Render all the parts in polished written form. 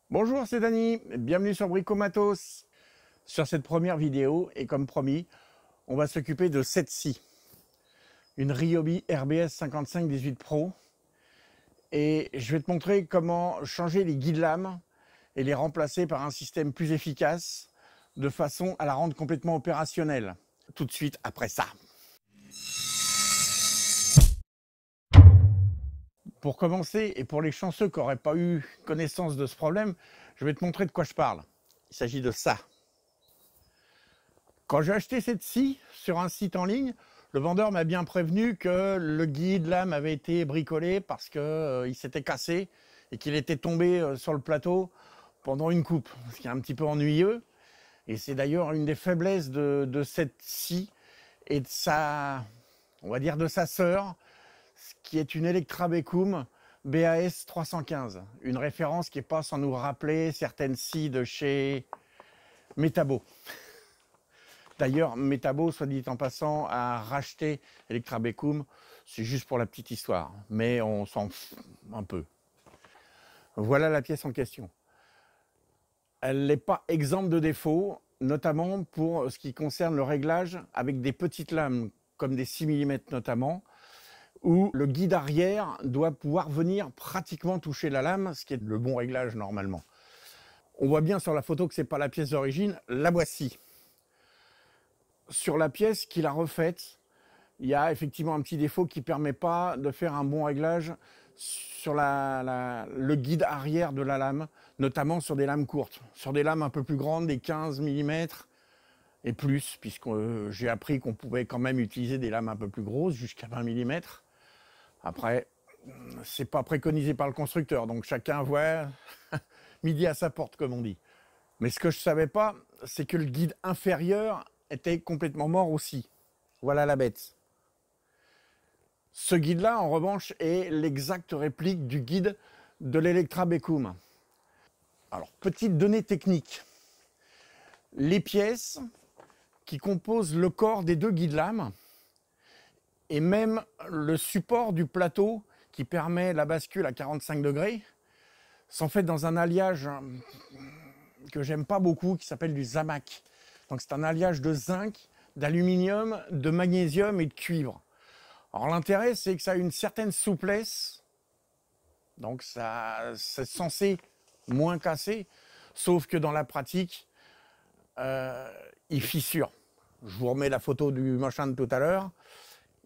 Bonjour, c'est Dany, bienvenue sur Bricomatos. Sur cette première vidéo, et comme promis, on va s'occuper de cette scie, une Ryobi RBS 5518 Pro. Et je vais te montrer comment changer les guides lames et les remplacer par un système plus efficace, de façon à la rendre complètement opérationnelle. Tout de suite après ça. Pour commencer, et pour les chanceux qui n'auraient pas eu connaissance de ce problème, je vais te montrer de quoi je parle. Il s'agit de ça. Quand j'ai acheté cette scie sur un site en ligne, le vendeur m'a bien prévenu que le guide lame avait été bricolé parce qu'il s'était cassé et qu'il était tombé sur le plateau pendant une coupe, ce qui est un petit peu ennuyeux. Et c'est d'ailleurs une des faiblesses de cette scie et de sa, on va dire de sa sœur, qui est une Electra Bekum BAS 315, une référence qui n'est pas sans nous rappeler certaines scies de chez Metabo. D'ailleurs, Metabo, soit dit en passant, a racheté Electra Bekum. C'est juste pour la petite histoire, mais on s'en fout un peu. Voilà la pièce en question. Elle n'est pas exempte de défauts, notamment pour ce qui concerne le réglage avec des petites lames, comme des 6 mm notamment, où le guide arrière doit pouvoir venir pratiquement toucher la lame, ce qui est le bon réglage normalement. On voit bien sur la photo que ce n'est pas la pièce d'origine, la voici. Sur la pièce qu'il a refaite, il y a effectivement un petit défaut qui ne permet pas de faire un bon réglage sur le guide arrière de la lame, notamment sur des lames courtes. Sur des lames un peu plus grandes, des 15 mm et plus, puisque j'ai appris qu'on pouvait quand même utiliser des lames un peu plus grosses, jusqu'à 20 mm. Après, c'est pas préconisé par le constructeur, donc chacun voit midi à sa porte, comme on dit. Mais ce que je ne savais pas, c'est que le guide inférieur était complètement mort aussi. Voilà la bête. Ce guide-là, en revanche, est l'exacte réplique du guide de l'Electra Bekum. Alors, petite donnée technique. Les pièces qui composent le corps des deux guides lames et même le support du plateau qui permet la bascule à 45 degrés sont faites dans un alliage que j'aime pas beaucoup, qui s'appelle du Zamac. Donc c'est un alliage de zinc, d'aluminium, de magnésium et de cuivre. Alors l'intérêt, c'est que ça a une certaine souplesse, donc c'est censé moins casser, sauf que dans la pratique, il fissure. Je vous remets la photo du machin de tout à l'heure,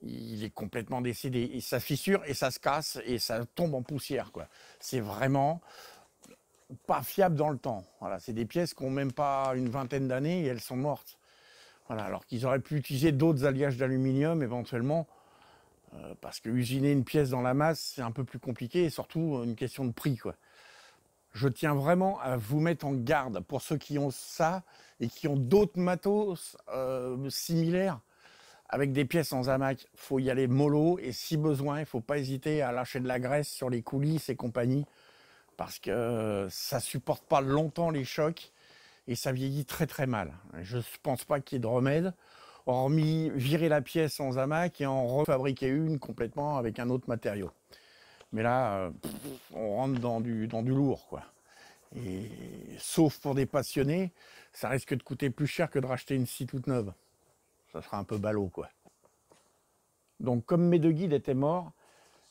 il est complètement décédé, et ça fissure et ça se casse et ça tombe en poussière, quoi. C'est vraiment pas fiable dans le temps. Voilà, c'est des pièces qui n'ont même pas une vingtaine d'années et elles sont mortes. Voilà, alors qu'ils auraient pu utiliser d'autres alliages d'aluminium éventuellement, parce que usiner une pièce dans la masse, c'est un peu plus compliqué et surtout une question de prix, quoi. Je tiens vraiment à vous mettre en garde pour ceux qui ont ça et qui ont d'autres matos similaires avec des pièces en Zamac. Il faut y aller mollo et si besoin, il ne faut pas hésiter à lâcher de la graisse sur les coulisses et compagnie, parce que ça ne supporte pas longtemps les chocs et ça vieillit très très mal. Je ne pense pas qu'il y ait de remède, hormis virer la pièce en Zamac et en refabriquer une complètement avec un autre matériau. Mais là, on rentre dans du lourd, quoi. Et sauf pour des passionnés, ça risque de coûter plus cher que de racheter une scie toute neuve. Ça sera un peu ballot, quoi. Donc comme mes deux guides étaient morts,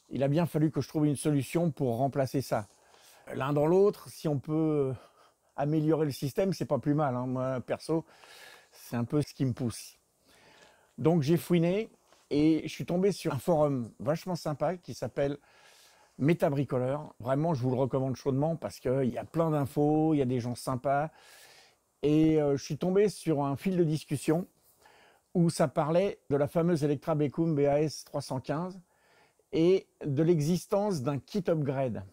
il a bien fallu que je trouve une solution pour remplacer ça. L'un dans l'autre, si on peut améliorer le système, c'est pas plus mal, hein. Moi, perso, c'est un peu ce qui me pousse. Donc j'ai fouiné et je suis tombé sur un forum vachement sympa qui s'appelle Métabricoleur. Vraiment, je vous le recommande chaudement parce qu'il y a plein d'infos, il y a des gens sympas. Et je suis tombé sur un fil de discussion où ça parlait de la fameuse Electra Bekum BAS 315 et de l'existence d'un kit upgrade.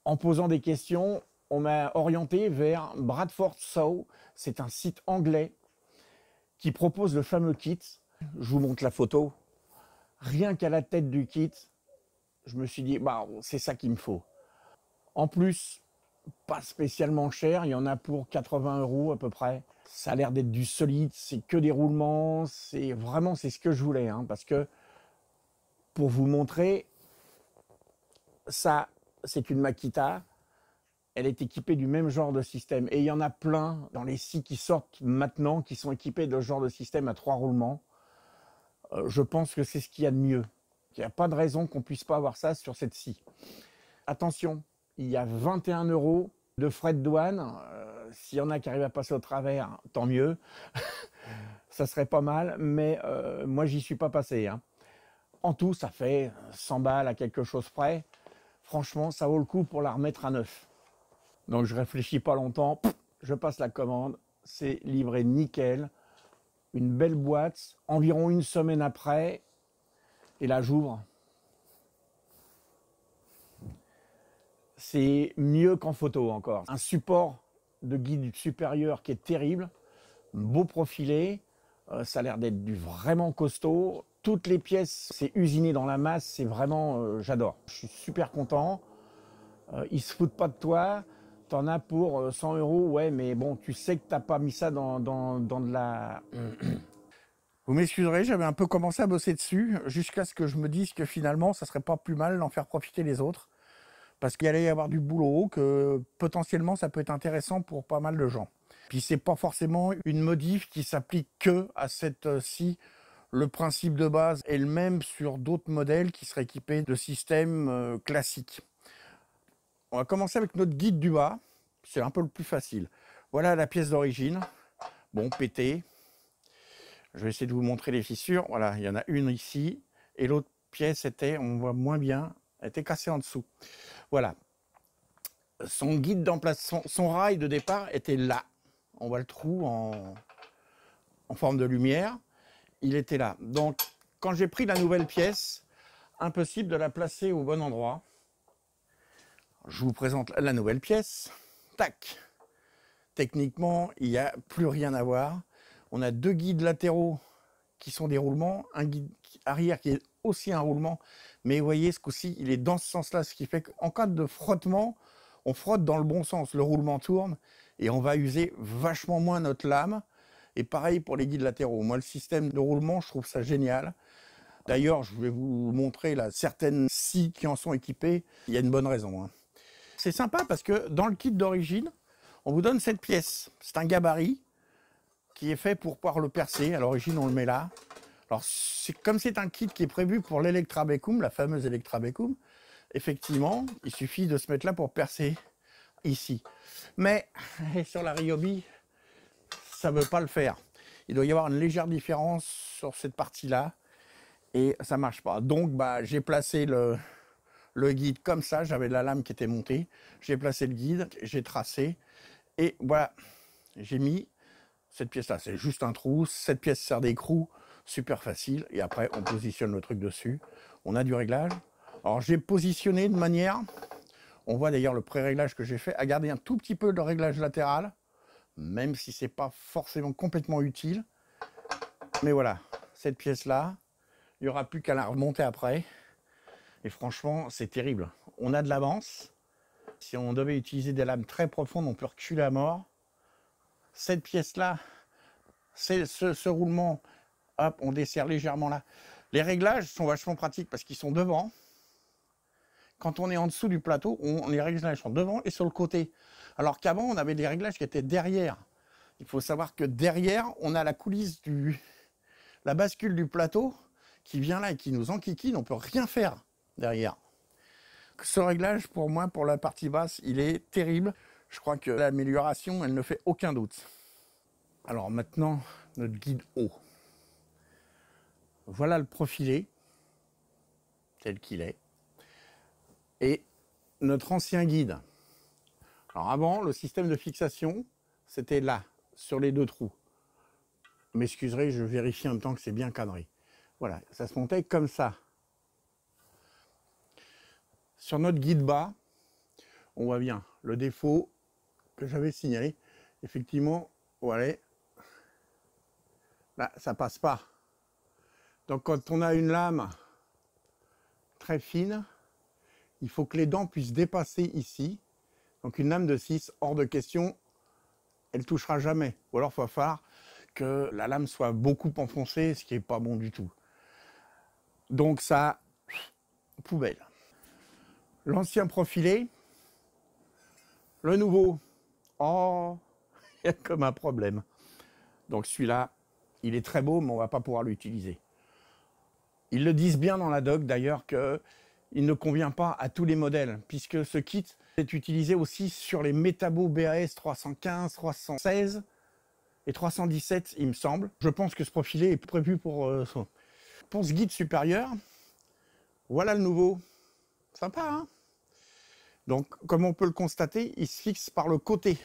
En posant des questions, on m'a orienté vers Bradford Saw. C'est un site anglais qui propose le fameux kit. Je vous montre la photo. Rien qu'à la tête du kit, je me suis dit, bah, c'est ça qu'il me faut. En plus, pas spécialement cher, il y en a pour 80 € à peu près. Ça a l'air d'être du solide, c'est que des roulements, c'est vraiment c'est ce que je voulais, hein, parce que pour vous montrer, ça c'est une Makita, elle est équipée du même genre de système. Et il y en a plein dans les scies qui sortent maintenant qui sont équipés de ce genre de système à 3 roulements. Je pense que c'est ce qu'il y a de mieux. Il n'y a pas de raison qu'on ne puisse pas avoir ça sur cette scie. Attention, il y a 21 € de frais de douane. S'il y en a qui arrivent à passer au travers, tant mieux. Ça serait pas mal, mais moi, j'y suis pas passé. Hein. En tout, ça fait 100 balles à quelque chose près. Franchement, ça vaut le coup pour la remettre à neuf. Donc, je réfléchis pas longtemps. Je passe la commande. C'est livré nickel. Une belle boîte. Environ une semaine après. Et là, j'ouvre. C'est mieux qu'en photo encore. Un support de guide supérieur qui est terrible, beau profilé, ça a l'air d'être du vraiment costaud. Toutes les pièces, c'est usiné dans la masse, c'est vraiment, j'adore. Je suis super content. Ils se foutent pas de toi. T'en as pour 100 €, ouais, mais bon, tu sais que t'as pas mis ça dans de la... Vous m'excuserez, j'avais un peu commencé à bosser dessus, jusqu'à ce que je me dise que finalement, ça serait pas plus mal d'en faire profiter les autres. Parce qu'il allait y avoir du boulot, que potentiellement ça peut être intéressant pour pas mal de gens. Puis c'est pas forcément une modif qui s'applique que à cette scie. Le principe de base est le même sur d'autres modèles qui seraient équipés de systèmes classiques. On va commencer avec notre guide du bas, c'est un peu le plus facile. Voilà la pièce d'origine, bon pétée. Je vais essayer de vous montrer les fissures. Voilà, il y en a une ici, et l'autre pièce était, on voit moins bien, elle était cassée en dessous. Voilà. Son guide d'emplacement, son rail de départ était là. On voit le trou en forme de lumière. Il était là. Donc, quand j'ai pris la nouvelle pièce, impossible de la placer au bon endroit. Je vous présente la nouvelle pièce. Tac. Techniquement, il n'y a plus rien à voir. On a deux guides latéraux qui sont des roulements, un guide arrière qui est aussi un roulement. Mais vous voyez, ce coup-ci, il est dans ce sens-là, ce qui fait qu'en cas de frottement, on frotte dans le bon sens, le roulement tourne et on va user vachement moins notre lame. Et pareil pour les guides latéraux. Moi, le système de roulement, je trouve ça génial. D'ailleurs, je vais vous montrer là, certaines scies qui en sont équipées. Il y a une bonne raison. Hein. C'est sympa parce que dans le kit d'origine, on vous donne cette pièce. C'est un gabarit qui est fait pour pouvoir le percer. À l'origine, on le met là. Alors, comme c'est un kit qui est prévu pour l'Electra Becum, la fameuse Electra Becum, effectivement, il suffit de se mettre là pour percer ici. Mais sur la Ryobi, ça ne veut pas le faire. Il doit y avoir une légère différence sur cette partie-là et ça ne marche pas. Donc, j'ai placé le guide comme ça. J'avais la lame qui était montée. J'ai placé le guide, j'ai tracé et voilà, j'ai mis cette pièce-là. C'est juste un trou. Cette pièce sert d'écrou. Super facile. Et après, on positionne le truc dessus. On a du réglage. Alors, j'ai positionné de manière, on voit d'ailleurs le pré-réglage que j'ai fait, à garder un tout petit peu de réglage latéral, même si c'est pas forcément complètement utile. Mais voilà, cette pièce-là, il n'y aura plus qu'à la remonter après. Et franchement, c'est terrible. On a de l'avance. Si on devait utiliser des lames très profondes, on peut reculer à mort. Cette pièce-là, c'est ce roulement, hop, on desserre légèrement là. Les réglages sont vachement pratiques parce qu'ils sont devant. Quand on est en dessous du plateau, les réglages sont devant et sur le côté. Alors qu'avant, on avait des réglages qui étaient derrière. Il faut savoir que derrière, on a la coulisse la bascule du plateau qui vient là et qui nous enquiquine. On ne peut rien faire derrière. Ce réglage, pour moi, pour la partie basse, il est terrible. Je crois que l'amélioration, elle ne fait aucun doute. Alors maintenant, notre guide haut. Voilà le profilé, tel qu'il est. Et notre ancien guide. Alors avant, le système de fixation, c'était là, sur les deux trous. M'excuserez, je vérifie en même temps que c'est bien cadré. Voilà, ça se montait comme ça. Sur notre guide bas, on voit bien le défaut que j'avais signalé. Effectivement, voilà, là, ça passe pas. Donc quand on a une lame très fine, il faut que les dents puissent dépasser ici. Donc une lame de 6, hors de question, elle touchera jamais. Ou alors il va falloir que la lame soit beaucoup enfoncée, ce qui n'est pas bon du tout. Donc ça, poubelle. L'ancien profilé, Le nouveau, oh, il y a comme un problème. Donc celui-là, il est très beau, mais on ne va pas pouvoir l'utiliser. Ils le disent bien dans la doc d'ailleurs qu'il ne convient pas à tous les modèles, puisque ce kit est utilisé aussi sur les Metabo BAS 315, 316 et 317, il me semble. Je pense que ce profilet est prévu pour ce guide supérieur. Voilà le nouveau. Sympa, hein? Donc, comme on peut le constater, il se fixe par le côté.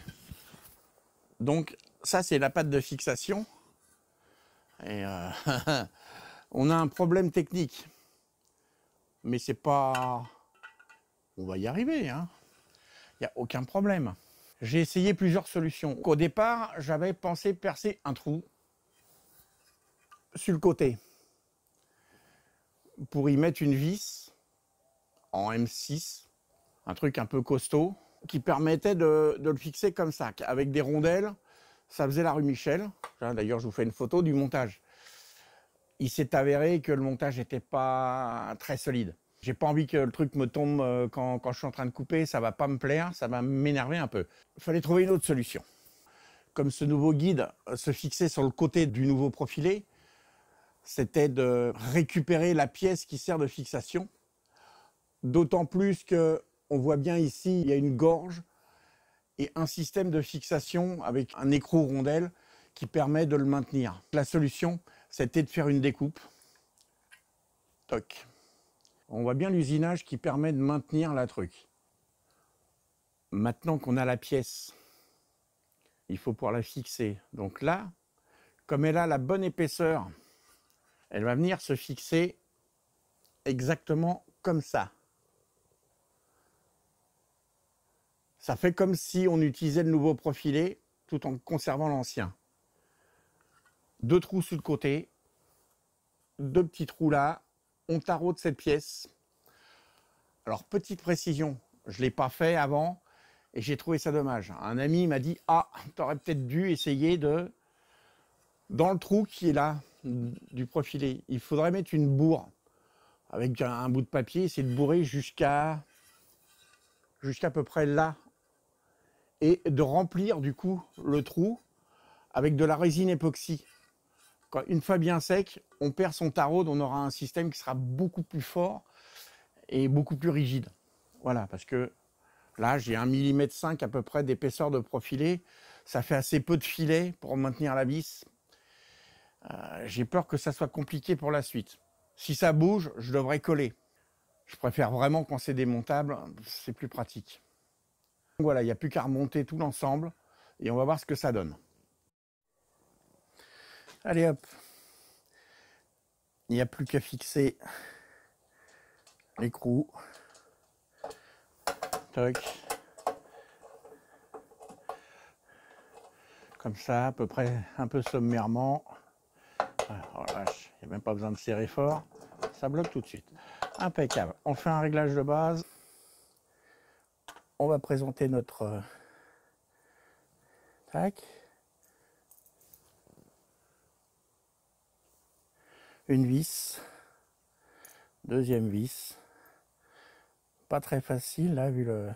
Donc, ça, c'est la patte de fixation. Et on a un problème technique. Mais c'est pas... On va y arriver, hein. Il n'y a aucun problème. J'ai essayé plusieurs solutions. Au départ, j'avais pensé percer un trou sur le côté pour y mettre une vis en M6, un truc un peu costaud, qui permettait de le fixer comme ça, avec des rondelles. Ça faisait la rue Michel. D'ailleurs, je vous fais une photo du montage. Il s'est avéré que le montage n'était pas très solide. J'ai pas envie que le truc me tombe quand je suis en train de couper, ça va pas me plaire, ça va m'énerver un peu. Il fallait trouver une autre solution. Comme ce nouveau guide se fixait sur le côté du nouveau profilé, c'était de récupérer la pièce qui sert de fixation. D'autant plus que on voit bien ici, il y a une gorge et un système de fixation avec un écrou rondelle qui permet de le maintenir. La solution, c'était de faire une découpe. Toc. On voit bien l'usinage qui permet de maintenir la truc. Maintenant qu'on a la pièce, il faut pouvoir la fixer. Donc là, comme elle a la bonne épaisseur, elle va venir se fixer exactement comme ça. Ça fait comme si on utilisait le nouveau profilé tout en conservant l'ancien. 2 trous sur le côté, 2 petits trous là. On taraude cette pièce. Alors, petite précision, je ne l'ai pas fait avant et j'ai trouvé ça dommage. Un ami m'a dit « Ah, tu aurais peut-être dû essayer de... » Dans le trou qui est là, du profilé, il faudrait mettre une bourre avec un bout de papier, c'est de bourrer jusqu'à peu près là et de remplir du coup le trou avec de la résine époxy. Une fois bien sec, on perd son taraude, on aura un système qui sera beaucoup plus fort et beaucoup plus rigide. Voilà, parce que là, j'ai 1,5 mm à peu près d'épaisseur de profilé. Ça fait assez peu de filet pour maintenir la vis. J'ai peur que ça soit compliqué pour la suite. Si ça bouge, je devrais coller. Je préfère vraiment quand c'est démontable, c'est plus pratique. Donc voilà, il n'y a plus qu'à remonter tout l'ensemble et on va voir ce que ça donne. Allez hop, il n'y a plus qu'à fixer l'écrou. Toc. Comme ça, à peu près un peu sommairement. Oh vache, il n'y a même pas besoin de serrer fort. Ça bloque tout de suite. Impeccable. On fait un réglage de base. On va présenter notre... Tac. Une vis. Deuxième vis. Pas très facile là, vu le...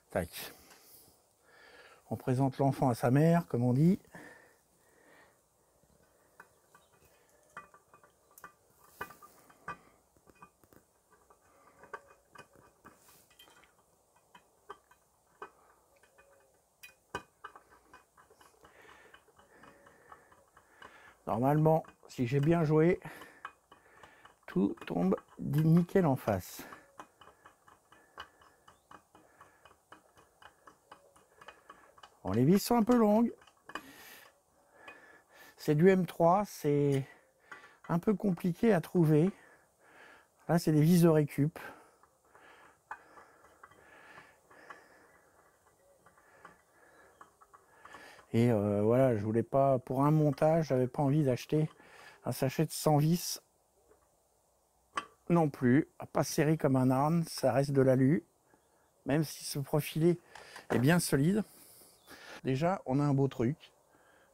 Tac. On présente l'enfant à sa mère, comme on dit. Normalement, si j'ai bien joué, tout tombe nickel en face. Bon, les vis sont un peu longues. C'est du M3, c'est un peu compliqué à trouver. Là, c'est des vis de récup. Et voilà, je voulais pas, pour un montage, j'avais pas envie d'acheter un sachet de 100 vis non plus. Pas serré comme un âne, ça reste de l'alu, même si ce profilé est bien solide. Déjà, on a un beau truc.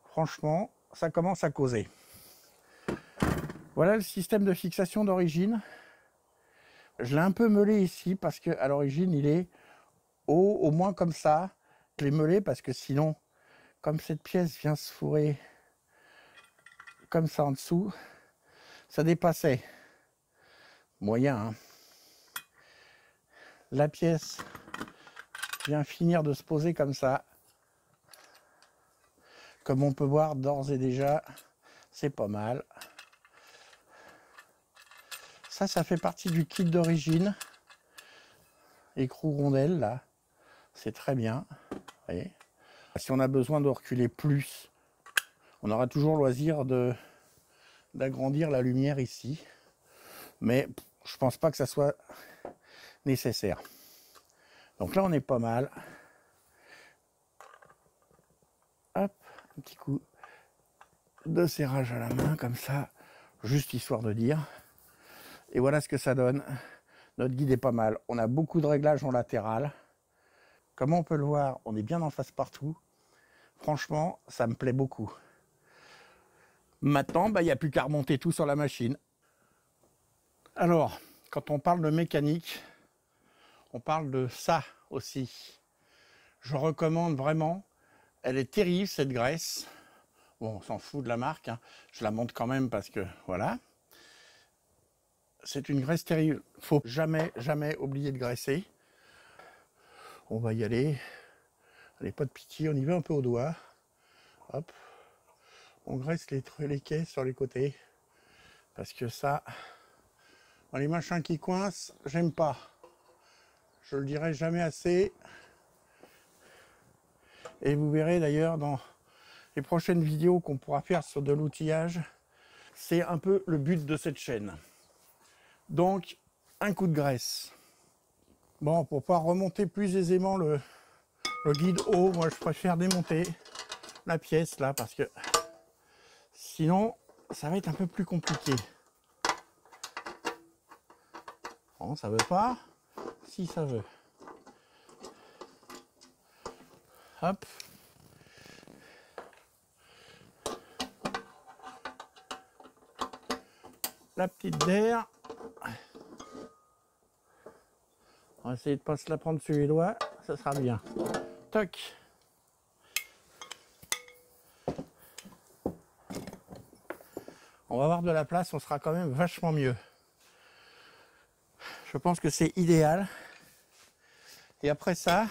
Franchement, ça commence à causer. Voilà le système de fixation d'origine. Je l'ai un peu meulé ici parce qu'à l'origine, il est haut, au moins comme ça. Je l'ai meulé parce que sinon, comme cette pièce vient se fourrer comme ça en dessous, ça dépassait. Moyen, hein. La pièce vient finir de se poser comme ça. Comme on peut voir d'ores et déjà, c'est pas mal. Ça fait partie du kit d'origine. Écrou rondelle, là. C'est très bien. Vous voyez. Si on a besoin de reculer plus, on aura toujours le loisir d'agrandir la lumière ici. Mais je pense pas que ça soit nécessaire. Donc là, on est pas mal. Hop, un petit coup de serrage à la main, comme ça, juste histoire de dire. Et voilà ce que ça donne. Notre guide est pas mal. On a beaucoup de réglages en latéral. Comme on peut le voir, on est bien en face partout. Franchement, ça me plaît beaucoup. Maintenant, il n'y a plus qu'à remonter tout sur la machine. Alors, quand on parle de mécanique, on parle de ça aussi. Je recommande vraiment. Elle est terrible, cette graisse. Bon, on s'en fout de la marque, hein. Je la monte quand même parce que, voilà. C'est une graisse terrible. Faut jamais, jamais oublier de graisser. On va y aller. Allez, pas de pitié, on y va un peu au doigt. Hop. On graisse les quais sur les côtés. Parce que ça, les machins qui coincent, j'aime pas. Je le dirai jamais assez. Et vous verrez d'ailleurs dans les prochaines vidéos qu'on pourra faire sur de l'outillage, c'est un peu le but de cette chaîne. Donc, un coup de graisse. Bon, pour pouvoir remonter plus aisément le guide haut, moi je préfère démonter la pièce là, parce que sinon, ça va être un peu plus compliqué. Bon, ça veut pas. Si ça veut. Hop. La petite d'air. On va essayer de ne pas se la prendre sur les doigts, ça sera bien. Toc. On va avoir de la place, on sera quand même vachement mieux. Je pense que c'est idéal. Et après ça,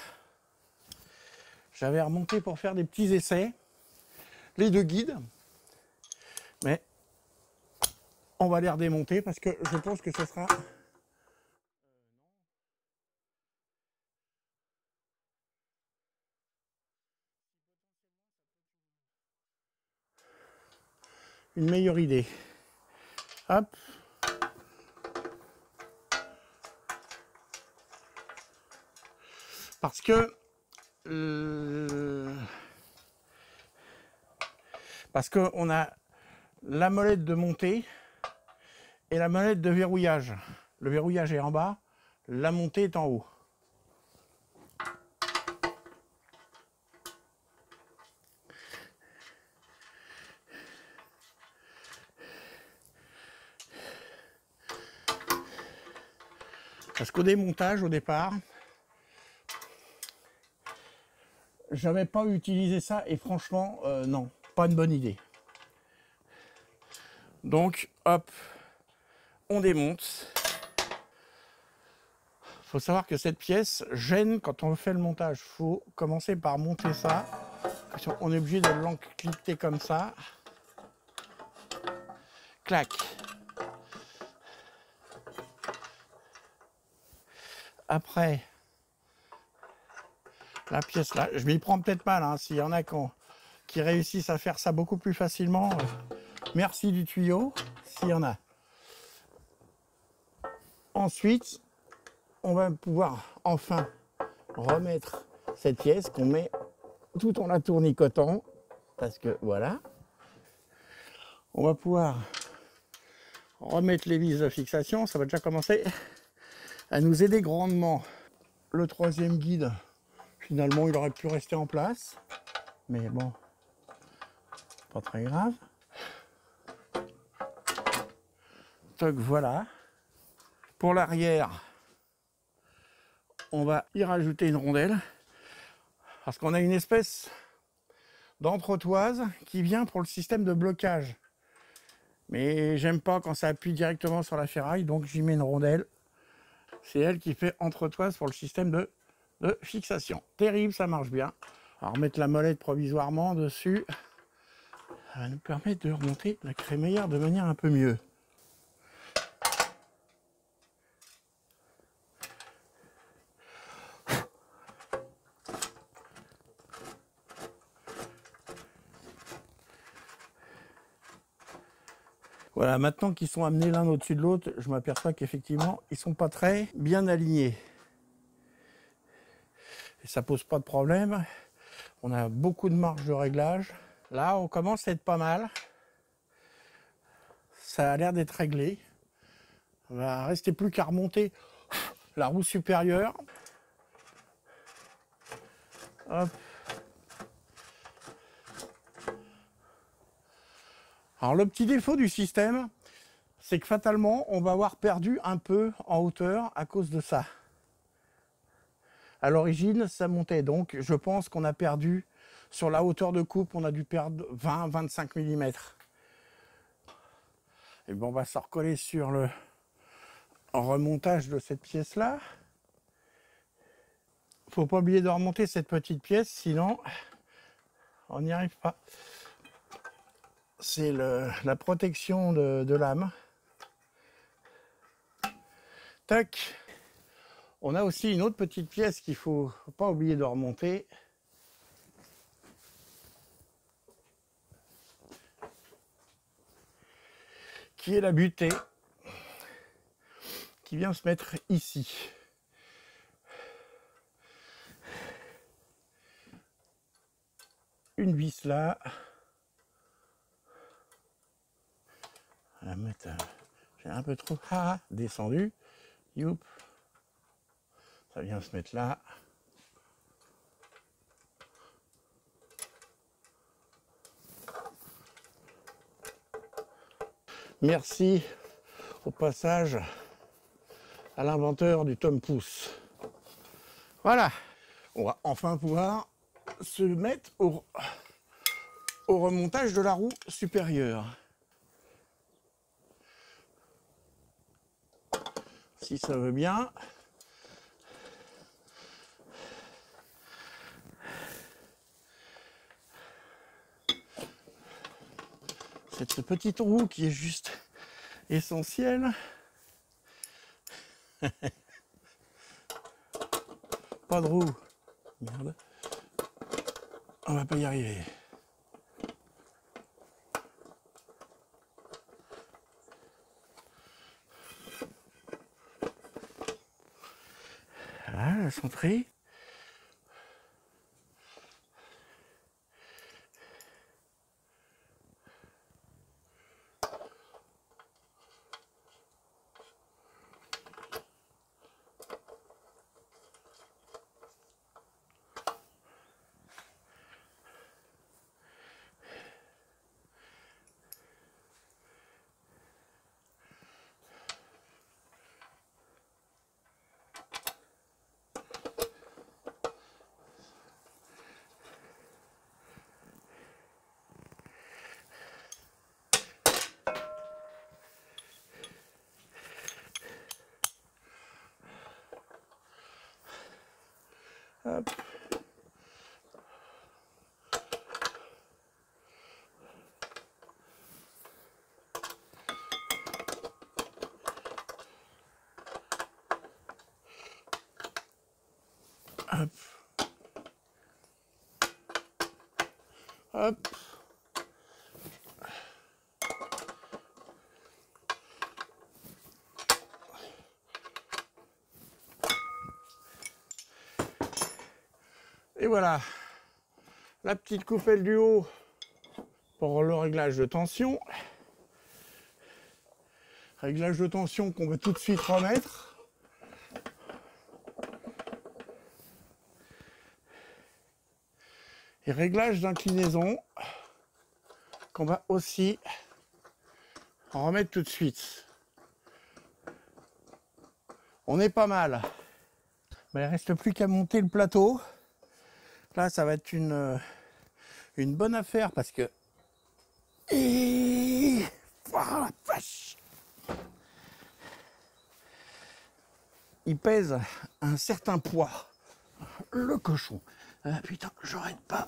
j'avais remonté pour faire des petits essais, les deux guides. Mais on va les redémonter parce que je pense que ce sera... une meilleure idée. Hop. Parce que on a la molette de montée et la molette de verrouillage. Le verrouillage est en bas, la montée est en haut. Parce qu'au démontage, au départ, j'avais pas utilisé ça et franchement, non, pas une bonne idée. Donc, hop, on démonte. Il faut savoir que cette pièce gêne quand on fait le montage. Il faut commencer par monter ça. On est obligé de l'encliquer comme ça. Clac. Après, la pièce là, je m'y prends peut-être mal, hein, s'il y en a qui réussissent à faire ça beaucoup plus facilement. Merci du tuyau, s'il y en a. Ensuite, on va pouvoir enfin remettre cette pièce qu'on met tout en la tournicotant, parce que voilà. On va pouvoir remettre les vis de fixation, ça va déjà commencer à nous aider grandement. Le troisième guide, finalement, il aurait pu rester en place, mais bon, pas très grave. Donc voilà. Pour l'arrière, on va y rajouter une rondelle parce qu'on a une espèce d'entretoise qui vient pour le système de blocage. Mais j'aime pas quand ça appuie directement sur la ferraille, donc j'y mets une rondelle. C'est elle qui fait entretoise pour le système de fixation. Terrible, ça marche bien. Alors mettre la molette provisoirement dessus, ça va nous permettre de remonter la crémaillère de manière un peu mieux. Voilà, maintenant qu'ils sont amenés l'un au-dessus de l'autre, je m'aperçois qu'effectivement, ils ne sont pas très bien alignés. Et ça pose pas de problème. On a beaucoup de marge de réglage. Là, on commence à être pas mal. Ça a l'air d'être réglé. Il va rester plus qu'à remonter la roue supérieure. Hop. Alors le petit défaut du système, c'est que fatalement, on va avoir perdu un peu en hauteur à cause de ça. À l'origine, ça montait, donc je pense qu'on a perdu, sur la hauteur de coupe, on a dû perdre 20-25 mm. Et bon, on va se recoller sur le remontage de cette pièce-là. Faut pas oublier de remonter cette petite pièce, sinon on n'y arrive pas. C'est la protection de lame. Tac. On a aussi une autre petite pièce qu'il ne faut pas oublier de remonter. Qui est la butée. Qui vient se mettre ici. Une vis là. On va mettre, j'ai un peu trop descendu. Youp. Ça vient se mettre là. Merci au passage à l'inventeur du tome pouce. Voilà. On va enfin pouvoir se mettre au remontage de la roue supérieure. Si ça veut bien. C'est ce petit roue qui est juste essentiel. Pas de roue. Merde. On va pas y arriver. Voilà, la centrée. Hop. Hop. Hop. Et voilà, la petite coupelle du haut pour le réglage de tension. Réglage de tension qu'on va tout de suite remettre. Et réglage d'inclinaison qu'on va aussi remettre tout de suite. On est pas mal. Mais il ne reste plus qu'à monter le plateau. Là, ça va être une bonne affaire parce que... Et... Oh, la vache. Il pèse un certain poids. Le cochon. Ah putain, j'arrête pas.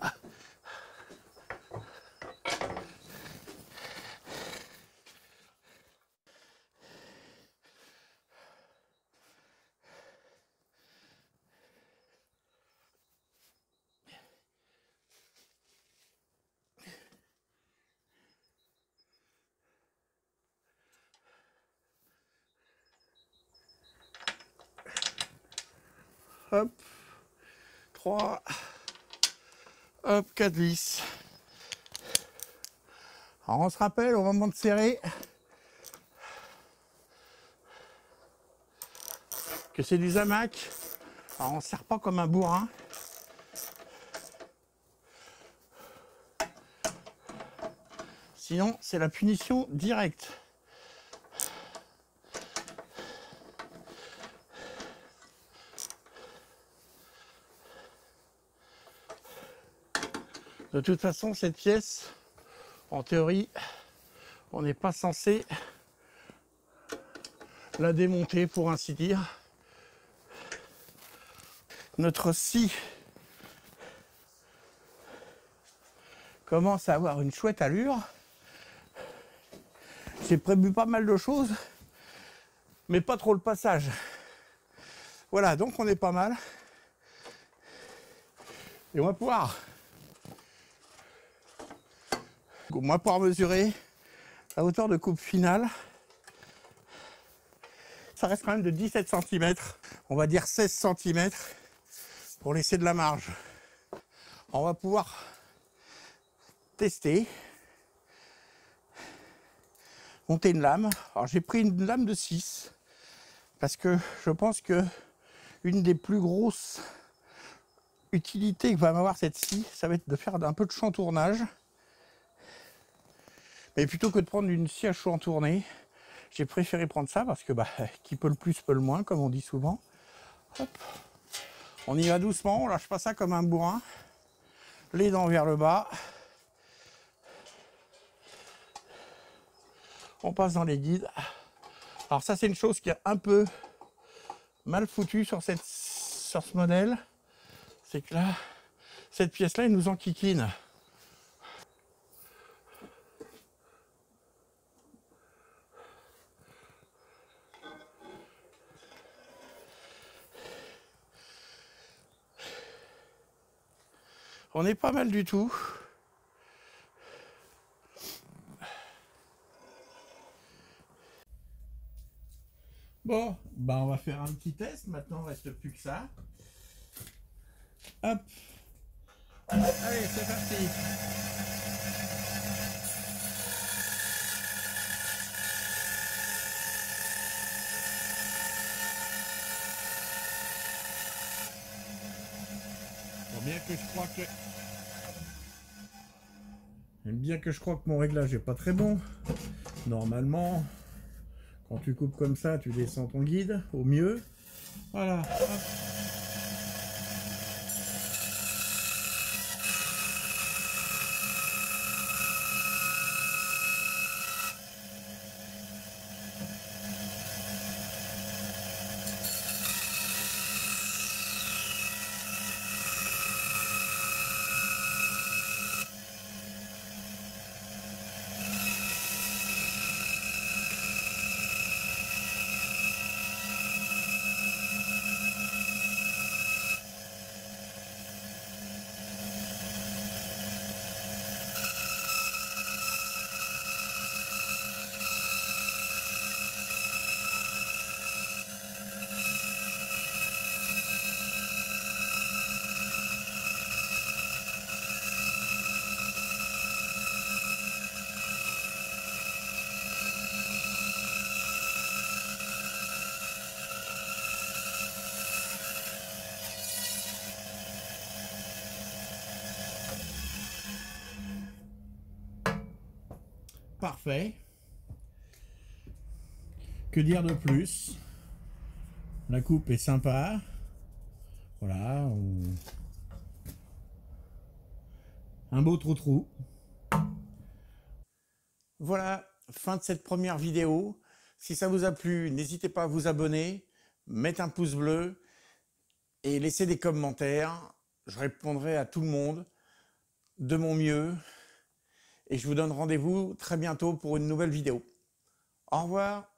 Hop. 3. Hop, 4 vis. Alors on se rappelle au moment de serrer que c'est du Zamac. Alors on ne serre pas comme un bourrin. Sinon c'est la punition directe. De toute façon cette pièce, en théorie, on n'est pas censé la démonter pour ainsi dire. Notre scie commence à avoir une chouette allure. J'ai prévu pas mal de choses, mais pas trop le passage. Voilà, donc on est pas mal. Et on va pouvoir mesurer la hauteur de coupe finale. Ça reste quand même de 17 cm. On va dire 16 cm pour laisser de la marge. On va pouvoir tester. Monter une lame. Alors j'ai pris une lame de 6 parce que je pense que une des plus grosses utilités que va avoir cette scie, ça va être de faire un peu de chantournage. Mais plutôt que de prendre une scie à chantourner, j'ai préféré prendre ça parce que qui peut le plus peut le moins, comme on dit souvent. Hop. On y va doucement, on lâche pas ça comme un bourrin. Les dents vers le bas. On passe dans les guides. Alors ça c'est une chose qui est un peu mal foutue sur ce modèle. C'est que là, cette pièce-là, elle nous enquiquine. On est pas mal du tout. Bon, on va faire un petit test. Maintenant, il ne reste plus que ça. Hop. Allez, c'est parti. Bien que je crois que mon réglage n'est pas très bon. Normalement, quand tu coupes comme ça, tu descends ton guide au mieux. Voilà. Hop. Parfait. Que dire de plus? La coupe est sympa. Voilà. Un beau trou-trou. Voilà, fin de cette première vidéo. Si ça vous a plu, n'hésitez pas à vous abonner, mettre un pouce bleu et laisser des commentaires. Je répondrai à tout le monde de mon mieux. Et je vous donne rendez-vous très bientôt pour une nouvelle vidéo. Au revoir.